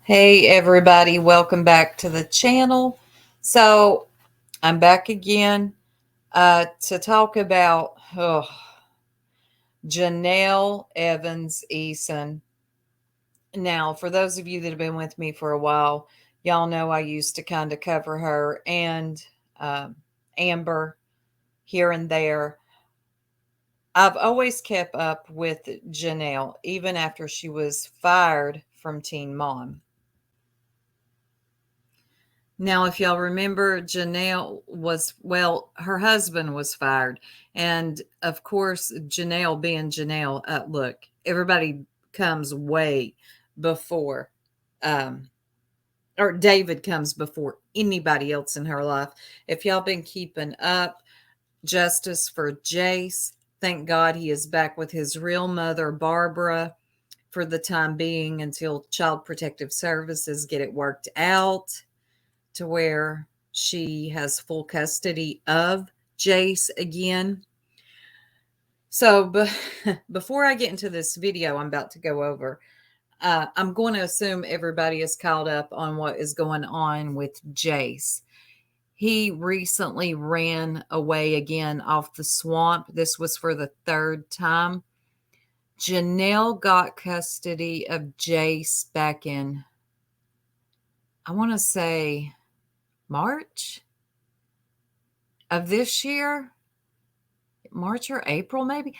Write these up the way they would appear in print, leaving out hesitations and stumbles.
Hey everybody, welcome back to the channel. So I'm back again to talk about Jenelle Evans Eason. Now, for those of you that have been with me for a while, y'all know I used to kind of cover her and Amber here and there. I've always kept up with Jenelle, even after she was fired from Teen Mom. Now, if y'all remember, Jenelle her husband was fired. And of course, Jenelle being Jenelle, look, everybody comes way before, um, or David comes before anybody else in her life. If y'all been keeping up, justice for Jace. Thank God he is back with his real mother, Barbara, for the time being until Child Protective Services get it worked out to where she has full custody of Jace again. So before I get into this video I'm about to go over, I'm going to assume everybody is caught up on what is going on with Jace. He recently ran away again off the swamp. This was for the third time. Jenelle got custody of Jace back in, I want to say, March of this year. March or April, maybe.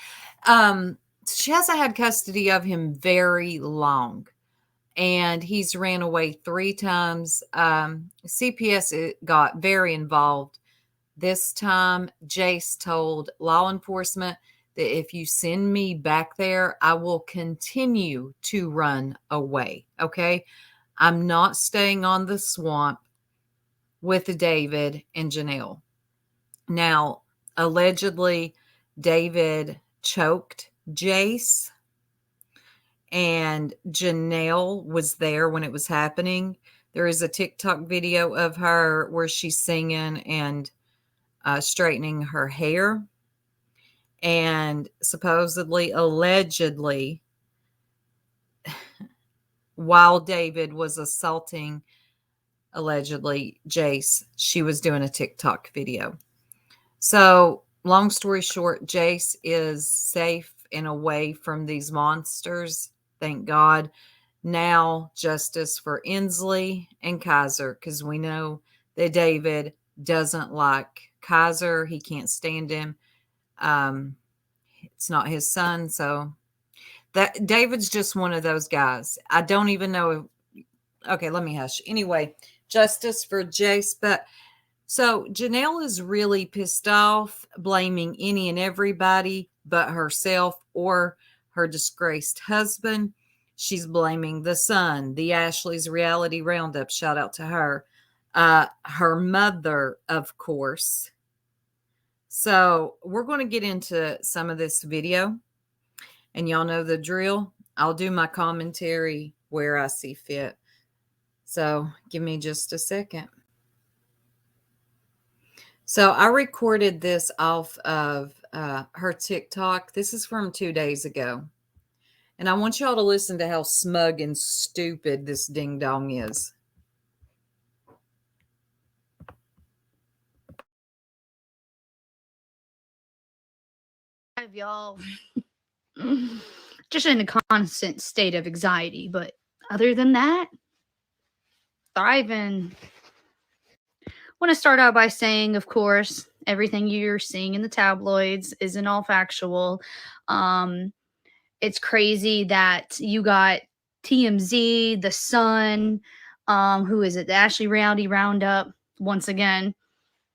She hasn't had custody of him very long, and he's ran away 3 times. CPS got very involved. This time, Jace told law enforcement that if you send me back there, I will continue to run away. Okay. I'm not staying on the swamp with David and Jenelle. Now, allegedly, David choked Jace, and Jenelle was there when it was happening. There is a TikTok video of her where she's singing and straightening her hair. And supposedly, allegedly, while David was assaulting, allegedly, Jace, she was doing a TikTok video. So, long story short, Jace is safe and away from these monsters. Thank God. Now, justice for Inslee and Kaiser, because we know that David doesn't like Kaiser. He can't stand him. It's not his son. So, that David's just one of those guys. I don't even know. Okay, let me hush. Anyway, justice for Jace. But so Jenelle is really pissed off, blaming any and everybody but herself or her disgraced husband. She's blaming the son, the Ashley's Reality Roundup. Shout out to her. Her mother, of course. So we're going to get into some of this video. And y'all know the drill. I'll do my commentary where I see fit. So give me just a second. So I recorded this off of her TikTok. This is from 2 days ago. And I want y'all to listen to how smug and stupid this ding dong is. Have y'all just in a constant state of anxiety, but other than that, thriving. Want to start out by saying, of course, everything you're seeing in the tabloids isn't all factual. It's crazy that you got TMZ, The Sun, who is it? The Ashley Rowdy Roundup. Once again,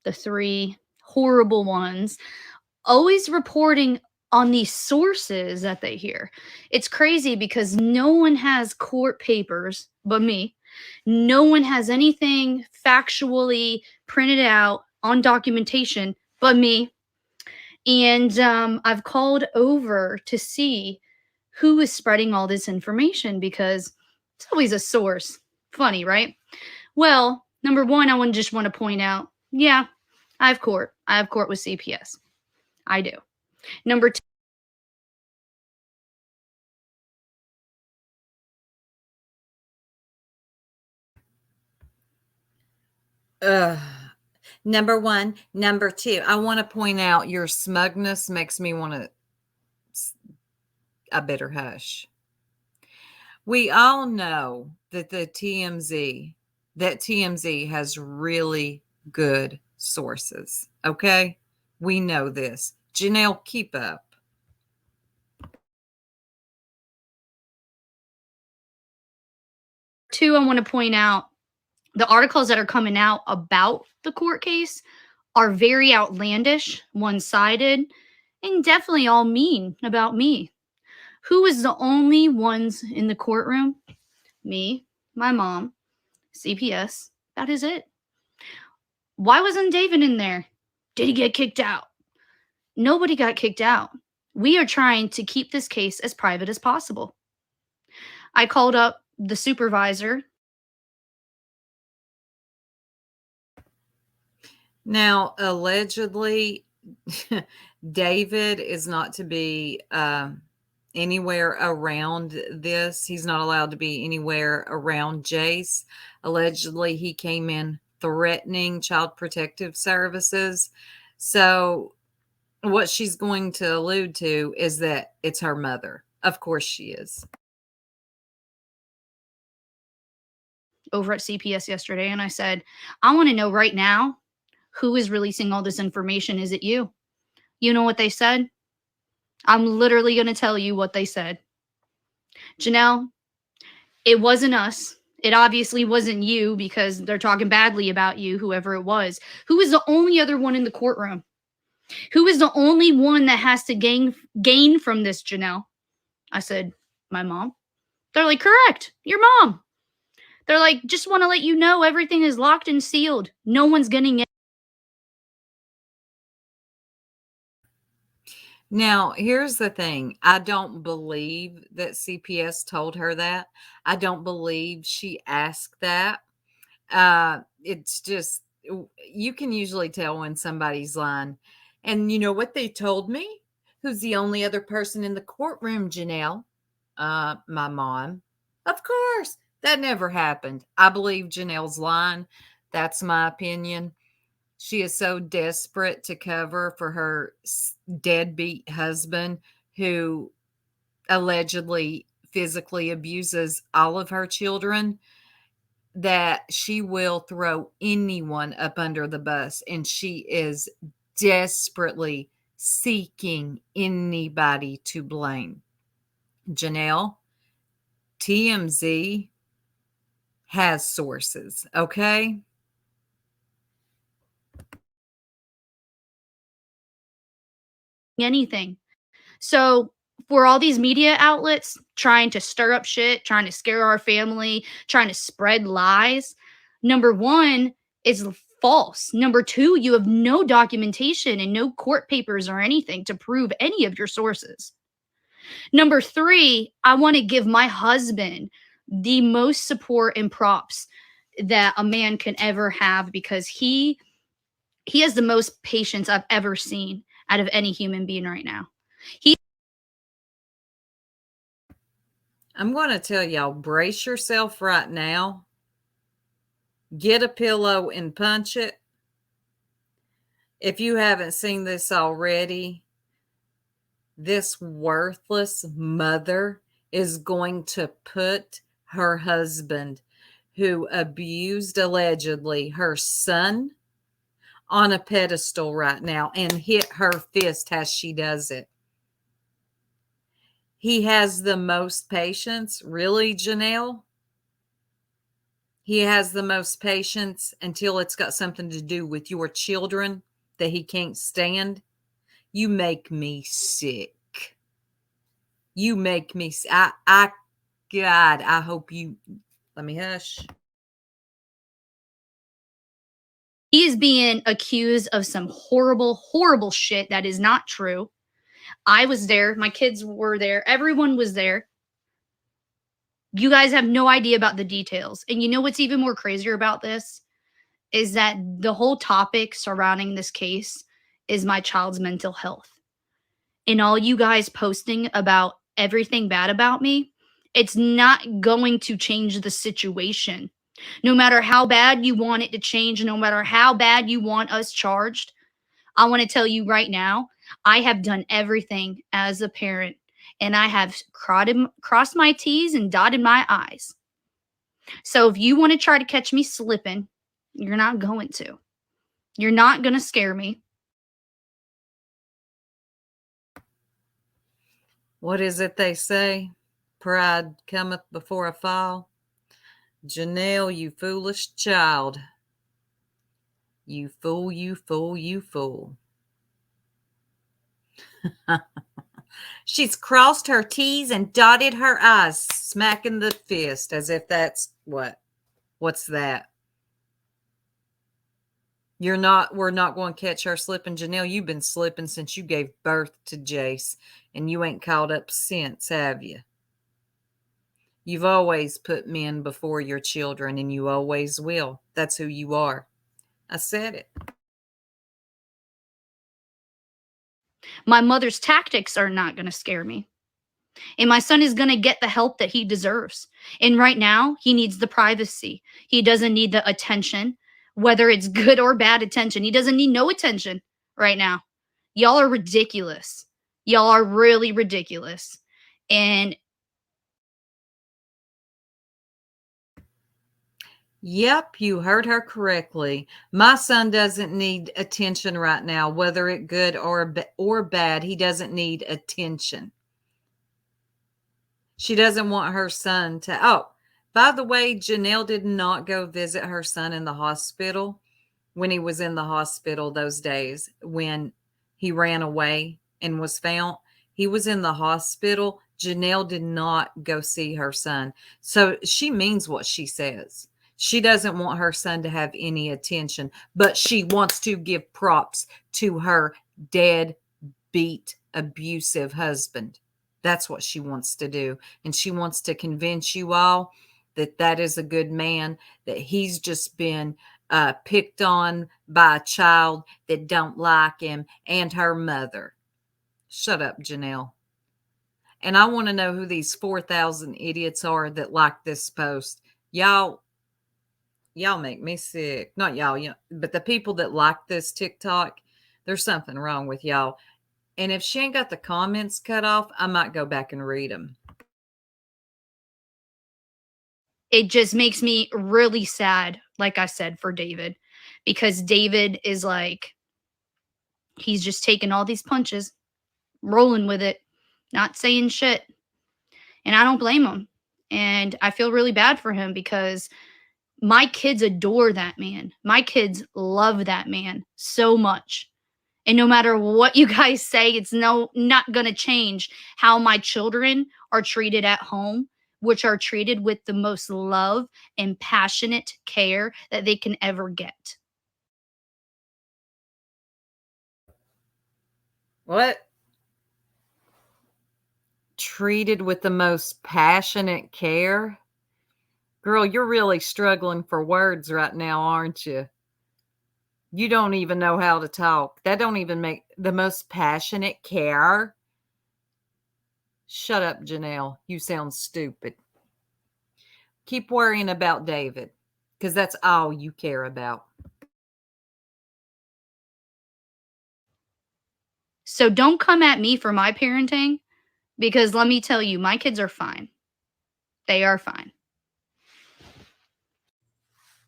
the 3 horrible ones, always reporting on these sources that they hear. It's crazy because no one has court papers but me. No one has anything factually printed out on documentation but me. And I've called over to see who is spreading all this information because it's always a source. Funny, right? Well, number one, I just want to point out, yeah, I have court. I have court with CPS. I do. Number 2, Ugh. Number one. Number two, I want to point out your smugness makes me want to, I better hush. We all know that TMZ has really good sources. Okay. We know this. Jenelle, keep up. Two, I want to point out the articles that are coming out about the court case are very outlandish, one sided, and definitely all mean about me. Who was the only ones in the courtroom? Me, my mom, CPS. That is it. Why wasn't David in there? Did he get kicked out? Nobody got kicked out. We are trying to keep this case as private as possible. I called up the supervisor. Now, allegedly, David is not to be anywhere around this. He's not allowed to be anywhere around Jace. Allegedly, he came in threatening Child Protective Services. So, what she's going to allude to is that it's her mother. Of course, she is. Over at CPS yesterday, and I said, I want to know right now who is releasing all this information. Is it you? You know what they said? I'm literally going to tell you what they said. Jenelle, it wasn't us. It obviously wasn't you because they're talking badly about you, whoever it was. Who is the only other one in the courtroom? Who is the only one that has to gain from this, Jenelle? I said, my mom. They're like, correct, your mom. They're like, just want to let you know everything is locked and sealed. No one's getting it. Now, here's the thing. I don't believe that CPS told her that. I don't believe she asked that. It's just, you can usually tell when somebody's lying. And you know what they told me? Who's the only other person in the courtroom, Jenelle? My mom. Of course, that never happened. I believe Janelle's lying. That's my opinion. She is so desperate to cover for her deadbeat husband who allegedly physically abuses all of her children that she will throw anyone up under the bus. And she is desperately seeking anybody to blame. Jenelle, TMZ has sources, okay? Anything. So for all these media outlets trying to stir up shit, trying to scare our family, trying to spread lies, number one is false. Number two, you have no documentation and no court papers or anything to prove any of your sources. Number three, I want to give my husband the most support and props that a man can ever have because he has the most patience I've ever seen out of any human being right now. He I'm going to tell y'all, brace yourself right now. Get a pillow and punch it. If you haven't seen this already, this worthless mother is going to put her husband, who abused allegedly her son, on a pedestal right now and hit her fist as she does it. He has the most patience. Really, Jenelle? He has the most patience until it's got something to do with your children that he can't stand. You make me sick. You make me God, I hope you, let me hush. He is being accused of some horrible, horrible shit that is not true. I was there. My kids were there. Everyone was there. You guys have no idea about the details. And you know what's even more crazier about this? Is that the whole topic surrounding this case is my child's mental health. And all you guys posting about everything bad about me, it's not going to change the situation. No matter how bad you want it to change, no matter how bad you want us charged, I want to tell you right now, I have done everything as a parent, and I have crossed my T's and dotted my I's. So if you want to try to catch me slipping, you're not going to. You're not going to scare me. What is it they say? Pride cometh before a fall. Jenelle, you foolish child. You fool, you fool, you fool. She's crossed her T's and dotted her I's, smacking the fist as if that's what? What's that? We're not going to catch her slipping. Jenelle, you've been slipping since you gave birth to Jace, and you ain't caught up since, have you? You've always put men before your children, and you always will. That's who you are. I said it. My mother's tactics are not going to scare me. And my son is going to get the help that he deserves. And right now, he needs the privacy. He doesn't need the attention, whether it's good or bad attention. He doesn't need no attention right now. Y'all are ridiculous. Y'all are really ridiculous. And Yep, you heard her correctly. My son doesn't need attention right now, whether it good or bad. He doesn't need attention. She doesn't want her son to. Oh, by the way, Jenelle did not go visit her son in the hospital when he was in the hospital those days when he ran away and was found. He was in the hospital. Jenelle did not go see her son. So she means what she says. She doesn't want her son to have any attention, but she wants to give props to her deadbeat, abusive husband. That's what she wants to do. And she wants to convince you all that that is a good man, that he's just been picked on by a child that don't like him and her mother. Shut up, Jenelle. And I want to know who these 4,000 idiots are that like this post. Y'all make me sick. Not y'all, but the people that like this TikTok, there's something wrong with y'all. And if she ain't got the comments cut off, I might go back and read them. it just makes me really sad, like I said, for David, because David is like, he's just taking all these punches, rolling with it, not saying shit. And I don't blame him. And I feel really bad for him because my kids adore that man. My kids love that man so much. And no matter what you guys say, it's not going to change how my children are treated at home, which are treated with the most love and passionate care that they can ever get. What? Treated with the most passionate care? Girl, you're really struggling for words right now, aren't you? You don't even know how to talk. That don't even make the most passionate care. Shut up, Jenelle. You sound stupid. Keep worrying about David because that's all you care about. So don't come at me for my parenting because let me tell you, my kids are fine. They are fine.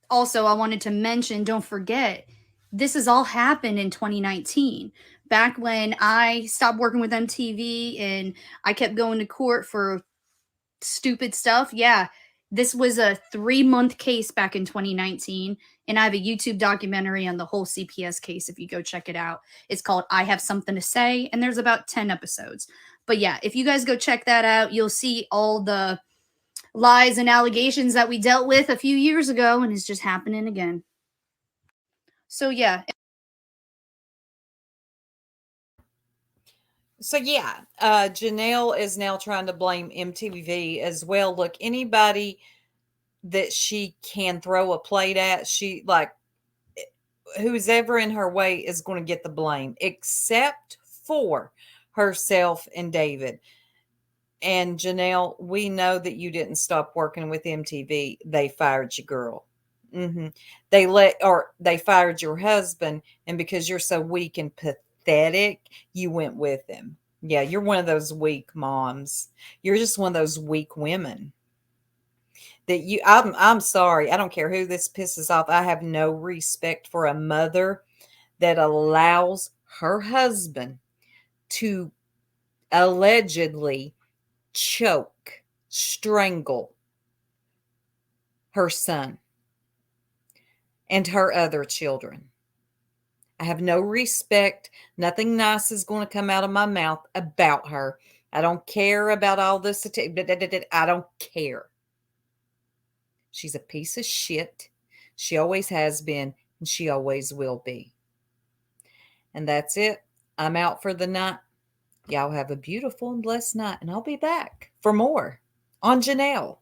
Also, I wanted to mention, don't forget, this has all happened in 2019. Back when I stopped working with MTV and I kept going to court for stupid stuff. Yeah, this was a 3-month case back in 2019. And I have a YouTube documentary on the whole CPS case if you go check it out. It's called I Have Something to Say, and there's about 10 episodes. But yeah, if you guys go check that out, you'll see all the lies and allegations that we dealt with a few years ago, and it's just happening again. So yeah. So yeah, Jenelle is now trying to blame MTV as well. Look, anybody that she can throw a plate at, she like who's ever in her way is going to get the blame, except for herself and David. And Janelle, we know that you didn't stop working with MTV. They fired you, girl. Hmm. They fired your husband, and because you're so weak and pathetic, you went with him. Yeah, you're one of those weak moms. You're just one of those weak women. I'm sorry. I don't care who this pisses off. I have no respect for a mother that allows her husband to allegedly choke, strangle her son and her other children. I have no respect. Nothing nice is going to come out of my mouth about her. I don't care about all this. I don't care. She's a piece of shit. She always has been, and she always will be. And that's it. I'm out for the night. Y'all have a beautiful and blessed night, and I'll be back for more on Janelle.